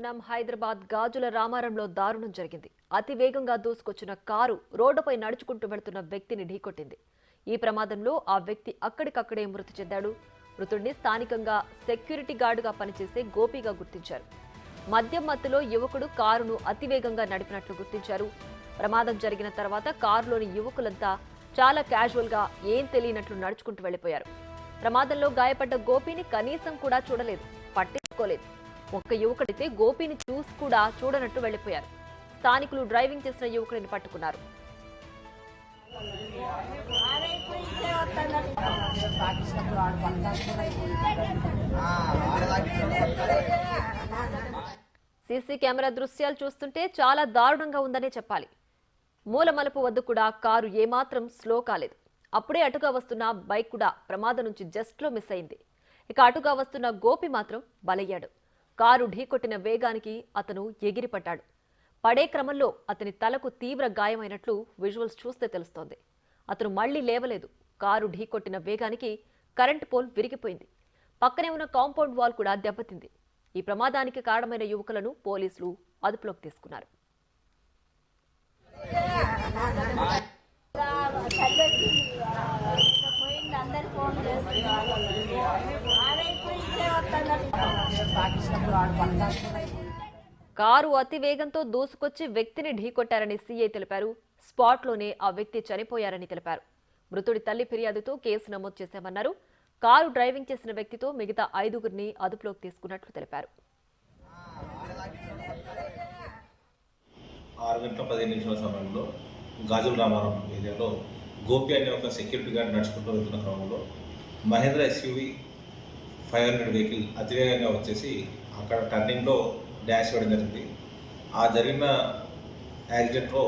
చూస్తున్నాం. హైదరాబాద్ గాజుల రామారంలో దారుణం జరిగింది. అతి వేగంగా దూసుకొచ్చిన కారు రోడ్డుపై నడుచుకుంటూ వెళ్తున్న వ్యక్తిని ఢీకొట్టింది. ఈ ప్రమాదంలో ఆ వ్యక్తి అక్కడికక్కడే మృతి చెందాడు. మృతుడిని స్థానికంగా సెక్యూరిటీ గార్డుగా పనిచేసే గోపిగా గుర్తించారు. మద్యం మత్తులో యువకుడు కారును అతివేగంగా నడిపినట్లు గుర్తించారు. ప్రమాదం జరిగిన తర్వాత కారులోని యువకులంతా చాలా క్యాజువల్గా ఏం తెలియనట్లు నడుచుకుంటూ వెళ్లిపోయారు. ప్రమాదంలో గాయపడ్డ గోపిని కనీసం కూడా చూడలేదు, పట్టించుకోలేదు. ఒక్క యువకుడైతే గోపిని చూసి కూడా చూడనట్టు వెళ్లిపోయారు. స్థానికులు డ్రైవింగ్ చేసిన యువకుడిని పట్టుకున్నారు. సీసీ కెమెరా దృశ్యాలు చూస్తుంటే చాలా దారుణంగా ఉందనే చెప్పాలి. మూలమలుపు వద్ద కూడా కారు ఏమాత్రం స్లో కాలేదు. అప్పుడే అటుగా వస్తున్న బైక్ కూడా ప్రమాదం నుంచి జస్ట్లో మిస్ అయింది. ఇక అటుగా వస్తున్న గోపి మాత్రం బలయ్యాడు. కారు ఢీకొట్టిన వేగానికి అతను ఎగిరిపడ్డాడు. పడే క్రమంలో అతని తలకు తీవ్ర గాయమైనట్లు విజువల్స్ చూస్తే తెలుస్తోంది. అతను మళ్లీ లేవలేదు. కారు ఢీకొట్టిన వేగానికి కరెంటు పోల్ విరిగిపోయింది. పక్కనే ఉన్న కాంపౌండ్ వాల్ కూడా దెబ్బతింది. ఈ ప్రమాదానికి కారణమైన యువకులను పోలీసులు అదుపులోకి తీసుకున్నారు. కారు అతి వేగంతో దూసుకొచ్చి వ్యక్తిని ఢీకొట్టారని సీఐ తెలిపారు. స్పాట్లోనే ఆ వ్యక్తి చనిపోయారని తెలిపారు. మృతుడి తల్లి ఫిర్యాదుతో కేసు నమోదు చేశామన్నారు. కారు డ్రైవింగ్ చేసిన వ్యక్తితో మిగతా 5గురిని అదుపులోకి తీసుకున్నట్లు తెలిపారు. 6:15 సమయంలో గాజుల రామారం ఏరియాలో గోపి అనే ఒక సెక్యూరిటీ గార్డ్ నడుచుకుంటూ వెళ్తున్న క్రమంలో మహేంద్ర ఎస్యూవి 500 వెహికల్ అతివేగంగా వచ్చేసి అక్కడ టర్నింగ్లో డాష్ ఇవ్వడం జరిగింది. ఆ జరిగిన యాక్సిడెంట్లో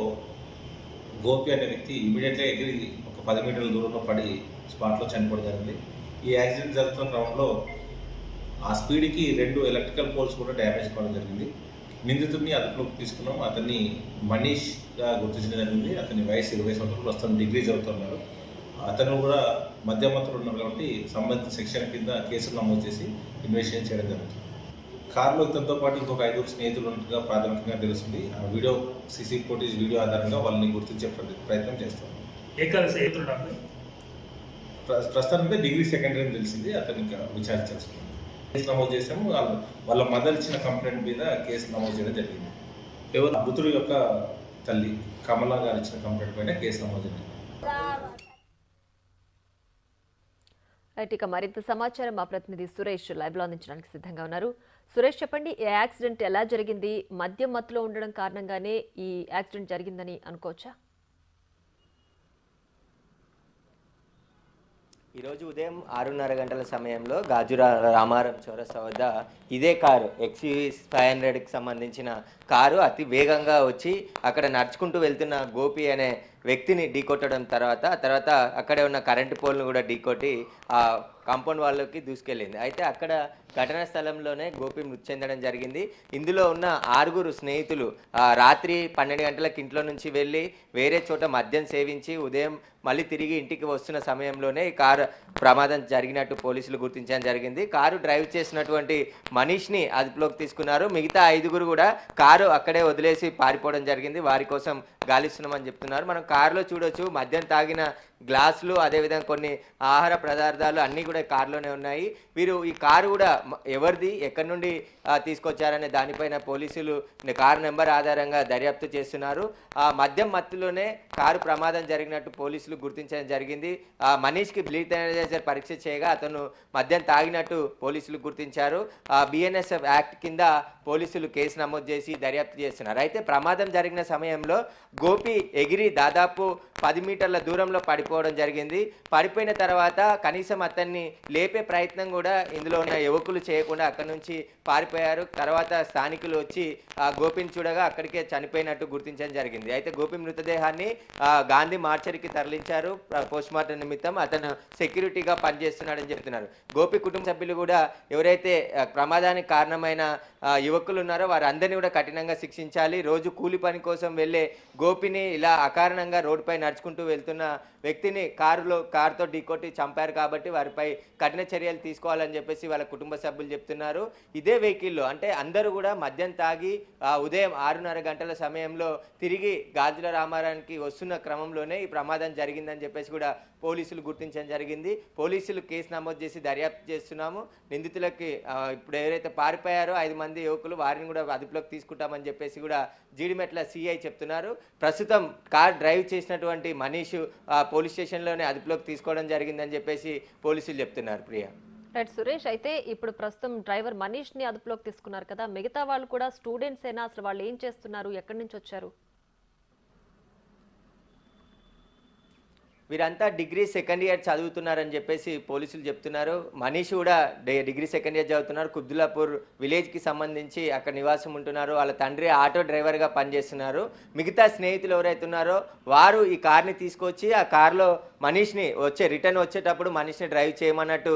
గోపి అనే వ్యక్తి ఇమీడియట్గా ఎగిరి ఒక 10 మీటర్ల దూరంలో పడి స్పాట్లో చనిపోవడం జరిగింది. ఈ యాక్సిడెంట్ జరుగుతున్న క్రమంలో ఆ స్పీడ్కి 2 ఎలక్ట్రికల్ పోల్స్ కూడా డ్యామేజ్ కావడం జరిగింది. నిందితుడిని అదుపులోకి తీసుకున్నాం. అతన్ని మనీష్గా గుర్తించడం జరిగింది. అతని వయసు 20 సంవత్సరాలు, ప్రస్తుతం డిగ్రీ చదువుతున్నారు. అతను కూడా మధ్యమత్తులు ఉన్నారు కాబట్టి సంబంధిత సెక్షన్ కింద కేసులు నమోదు చేసి ఇన్వెస్టిగేషన్ చేయడం జరుగుతుంది. కారులో ఇతనితో పాటు ఇంకొక 5 స్నేహితులు ఉన్నట్టుగా ప్రాథమికంగా తెలుస్తుంది. ఆ వీడియో సీసీ ఫుటేజ్ వీడియో ఆధారంగా వాళ్ళని గుర్తించే ప్రయత్నం చేస్తాం. ప్రస్తుతానికి డిగ్రీ సెకండరీ అని తెలిసింది. అతనికి విచారించాల్సింది. కేసు నమోదు చేసాము. వాళ్ళ మదర్ ఇచ్చిన కంప్లైంట్ మీద కేసు నమోదు చేయడం జరిగింది. ఎవరు మృతుడి యొక్క తల్లి కమలా గారు ఇచ్చిన కంప్లైంట్ పైన కేసు నమోదు జరిగింది. ఇక మరింత సమాచారం మా ప్రతినిధి సురేష్ లైవ్ లో అందించడానికి సిద్ధంగా ఉన్నారు. సురేష్, చెప్పండి, ఈ యాక్సిడెంట్ ఎలా జరిగింది? మద్యం మత్తులో ఉండడం కారణంగానే ఈ యాక్సిడెంట్ జరిగిందని అనుకోవచ్చా? ఈరోజు ఉదయం 6:30 గంటల సమయంలో గాజుల రామారం చౌరస్తా వద్ద ఇదే కారు XUV 500కి సంబంధించిన కారు అతి వేగంగా వచ్చి అక్కడ నడుచుకుంటూ వెళ్తున్న గోపి అనే వ్యక్తిని ఢీకొట్టడం తర్వాత అక్కడే ఉన్న కరెంటు పోల్ను కూడా ఢీకొట్టి ఆ కాంపౌండ్ వాళ్ళకి దూసుకెళ్ళింది. అయితే అక్కడ ఘటనా స్థలంలోనే గోపి మృతి చెందడం జరిగింది. ఇందులో ఉన్న 6గురు స్నేహితులు రాత్రి 12 గంటలకు ఇంట్లో నుంచి వెళ్ళి వేరే చోట మద్యం సేవించి ఉదయం మళ్ళీ తిరిగి ఇంటికి వస్తున్న సమయంలోనే ఈ కారు ప్రమాదం జరిగినట్టు పోలీసులు గుర్తించడం జరిగింది. కారు డ్రైవ్ చేసినటువంటి మనీష్ని అదుపులోకి తీసుకున్నారు. మిగతా 5గురు కూడా కారు అక్కడే వదిలేసి పారిపోవడం జరిగింది. వారి కోసం గాలిస్తున్నామని చెప్తున్నారు. మనం కారులో చూడొచ్చు, మద్యం తాగిన గ్లాసులు, అదేవిధంగా కొన్ని ఆహార పదార్థాలు అన్నీ కూడా కారులోనే ఉన్నాయి. వీరు ఈ కారు కూడా ఎవరిది, ఎక్కడి నుండి తీసుకొచ్చారనే దానిపైన పోలీసులు కారు నెంబర్ ఆధారంగా దర్యాప్తు చేస్తున్నారు. ఆ మద్యం మత్తులోనే కారు ప్రమాదం జరిగినట్టు పోలీసులు గుర్తించడం జరిగింది. మనీష్కి బ్లీడ్ అనలైజర్ పరీక్ష చేయగా అతను మద్యం తాగినట్టు పోలీసులు గుర్తించారు. BNSF యాక్ట్ కింద పోలీసులు కేసు నమోదు చేసి దర్యాప్తు చేస్తున్నారు. అయితే ప్రమాదం జరిగిన సమయంలో గోపి ఎగిరి దాదాపు 10 మీటర్ల దూరంలో పడిపోవడం జరిగింది. పడిపోయిన తర్వాత కనీసం అతన్ని లేపే ప్రయత్నం కూడా ఇందులో ఉన్న యువకులు చేయకుండా అక్కడి నుంచి పారిపోయారు. తర్వాత స్థానికులు వచ్చి గోపిని చూడగా అక్కడికే చనిపోయినట్టు గుర్తించడం జరిగింది. అయితే గోపి మృతదేహాన్ని గాంధీ మార్చరికి తరలించారు పోస్ట్మార్టం నిమిత్తం. అతను సెక్యూరిటీగా పనిచేస్తున్నాడని చెప్తున్నారు. గోపి కుటుంబ సభ్యులు కూడా ఎవరైతే ప్రమాదానికి కారణమైన యువకులు ఉన్నారో వారందరినీ కూడా కఠినంగా శిక్షించాలి. రోజు కూలి పని కోసం వెళ్ళే గోపిని ఇలా అకారణంగా రోడ్డుపై నడుచుకుంటూ వెళ్తున్న వ్యక్తిని కారుతో ఢీకొట్టి చంపారు కాబట్టి వారిపై కఠిన చర్యలు తీసుకోవాలని చెప్పేసి వాళ్ళ కుటుంబ సభ్యులు చెప్తున్నారు. ఇదే వెహికల్లో అంటే అందరూ కూడా మద్యం తాగి ఉదయం 6:30 గంటల సమయంలో తిరిగి గాజుల రామారానికి వస్తున్న క్రమంలోనే ఈ ప్రమాదం జరిగిందని చెప్పేసి కూడా పోలీసులు గుర్తించడం జరిగింది. పోలీసులు కేసు నమోదు చేసి దర్యాప్తు చేస్తున్నాము. నిందితులకి ఇప్పుడు ఎవరైతే పారిపోయారో 5 మంది యువకులు వారిని కూడా అదుపులోకి తీసుకుంటామని చెప్పేసి కూడా జీడిమెట్ల సిఐ చెప్తున్నారు. ప్రస్తుతం కార్ డ్రైవ్ చేసినటువంటి మనీష్ పోలీస్ స్టేషన్లోనే అదుపులోకి తీసుకోవడం జరిగిందని చెప్పేసి పోలీసులు చెప్తున్నారు. ప్రియా. రైట్ సురేష్, అయితే ఇప్పుడు ప్రస్తుతం డ్రైవర్ మనీష్ ని అదుపులోకి తీసుకున్నారు కదా, మిగతా వాళ్ళు కూడా స్టూడెంట్స్ ఏనా? అసలు వాళ్ళు ఏం చేస్తున్నారు, ఎక్కడి నుంచి వచ్చారు? వీరంతా డిగ్రీ సెకండ్ ఇయర్ చదువుతున్నారని చెప్పేసి పోలీసులు చెప్తున్నారు. మనీష్ కూడా డిగ్రీ సెకండ్ ఇయర్ చదువుతున్నారు. కుబ్దులాపూర్ విలేజ్కి సంబంధించి అక్కడ నివాసం ఉంటున్నారు. వాళ్ళ తండ్రి ఆటో డ్రైవర్గా పనిచేస్తున్నారు. మిగతా స్నేహితులు ఎవరైతే ఉన్నారో వారు ఈ కార్ని తీసుకొచ్చి ఆ కార్లో మనీష్ని రిటర్న్ వచ్చేటప్పుడు మనీష్ని డ్రైవ్ చేయమన్నట్టు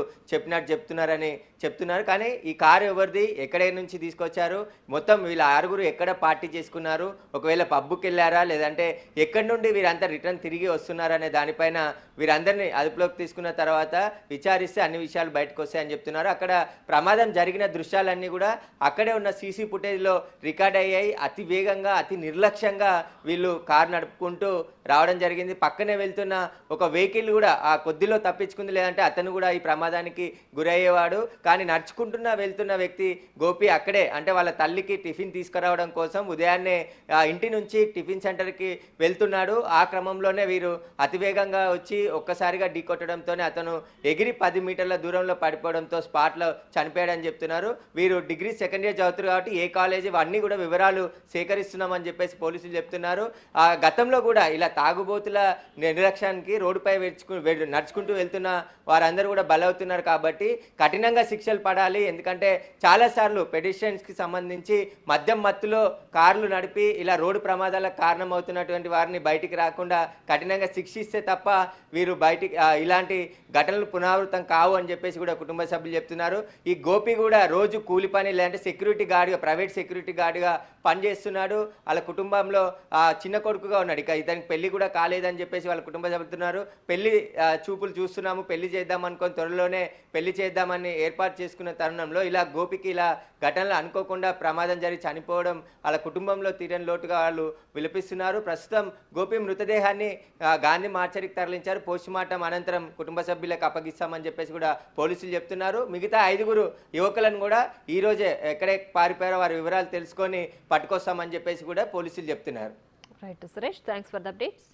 చెప్తున్నారు. కానీ ఈ కారు ఎవరిది, ఎక్కడి నుంచి తీసుకొచ్చారు, మొత్తం వీళ్ళ 6గురు ఎక్కడ పార్టీ చేసుకున్నారు, ఒకవేళ పబ్బుకి వెళ్ళారా, లేదంటే ఎక్కడి నుండి వీరంతా రిటర్న్ తిరిగి వస్తున్నారనే దానిపైన వీరందరినీ అదుపులోకి తీసుకున్న తర్వాత విచారిస్తే అన్ని విషయాలు బయటకు వస్తాయని చెప్తున్నారు. అక్కడ ప్రమాదం జరిగిన దృశ్యాలన్నీ కూడా అక్కడే ఉన్న సీసీ ఫుటేజ్లో రికార్డ్ అయ్యాయి. అతి వేగంగా అతి నిర్లక్ష్యంగా వీళ్ళు కారు నడుపుకుంటూ రావడం జరిగింది. పక్కనే వెళ్తున్న ఒక వెహికల్ కూడా ఆ కొద్దిలో తప్పించుకుంది, లేదంటే అతను కూడా ఈ ప్రమాదానికి గురయ్యేవాడు. కానీ నడుచుకుంటున్న వెళ్తున్న వ్యక్తి గోపి అక్కడే అంటే వాళ్ళ తల్లికి టిఫిన్ తీసుకురావడం కోసం ఉదయాన్నే ఇంటి నుంచి టిఫిన్ సెంటర్కి వెళ్తున్నాడు. ఆ క్రమంలోనే వీరు అతివేగంగా వచ్చి ఒక్కసారిగా ఢీకొట్టడంతోనే అతను ఎగిరి 10 మీటర్ల దూరంలో పడిపోవడంతో స్పాట్లో చనిపోయాడని చెప్తున్నారు. వీరు డిగ్రీ సెకండ్ ఇయర్ చదువుతారు కాబట్టి ఏ కాలేజీ అన్నీ కూడా వివరాలు సేకరిస్తున్నామని చెప్పేసి పోలీసులు చెప్తున్నారు. గతంలో కూడా ఇలా తాగుబోతుల నిర్లక్ష్యానికి రోడ్డుపై నడుచుకుంటూ వెళ్తున్న వారందరూ కూడా బలవుతున్నారు కాబట్టి కఠినంగా శిక్షలు పడాలి. ఎందుకంటే చాలాసార్లు పెడిస్ట్రియన్స్కి సంబంధించి మద్యం మత్తులో కార్లు నడిపి ఇలా రోడ్డు ప్రమాదాలకు కారణమవుతున్నటువంటి వారిని బయటికి రాకుండా కఠినంగా శిక్షిస్తే తప్ప వీరు బయటికి ఇలాంటి ఘటనలు పునరావృతం కావు అని చెప్పేసి కూడా కుటుంబ సభ్యులు చెప్తున్నారు. ఈ గోపి కూడా రోజు కూలి పని లేదంటే సెక్యూరిటీ గార్డ్గా ప్రైవేట్ సెక్యూరిటీ గార్డ్గా పనిచేస్తున్నాడు. వాళ్ళ కుటుంబంలో చిన్న కొడుకుగా ఉన్నాడు. ఇక ఇతనికి పెళ్లి కూడా కాలేదని చెప్పేసి వాళ్ళ కుటుంబం చెబుతున్నారు. పెళ్లి చూపులు చూస్తున్నాము, పెళ్లి చేద్దాం అనుకొని త్వరలోనే పెళ్లి చేద్దామని ఏర్పాటు చేసుకున్న తరుణంలో ఇలా గోపికి ఇలా ఘటనలు అనుకోకుండా ప్రమాదం జరిగి చనిపోవడం వాళ్ళ కుటుంబంలో తీరని లోటుగా వాళ్ళు విలపిస్తున్నారు. ప్రస్తుతం గోపి మృతదేహాన్ని గాంధీ మార్చరికి తరలించారు. పోస్ట్ మార్టం అనంతరం కుటుంబ సభ్యులకు అప్పగిస్తామని చెప్పేసి కూడా పోలీసులు చెప్తున్నారు. మిగతా 5గురు యువకులను కూడా ఈ రోజే ఎక్కడే పారిపోయారో వారి వివరాలు తెలుసుకొని పట్టుకొస్తామని చెప్పేసి కూడా పోలీసులు చెప్తున్నారు. Right Suresh, thanks for the updates.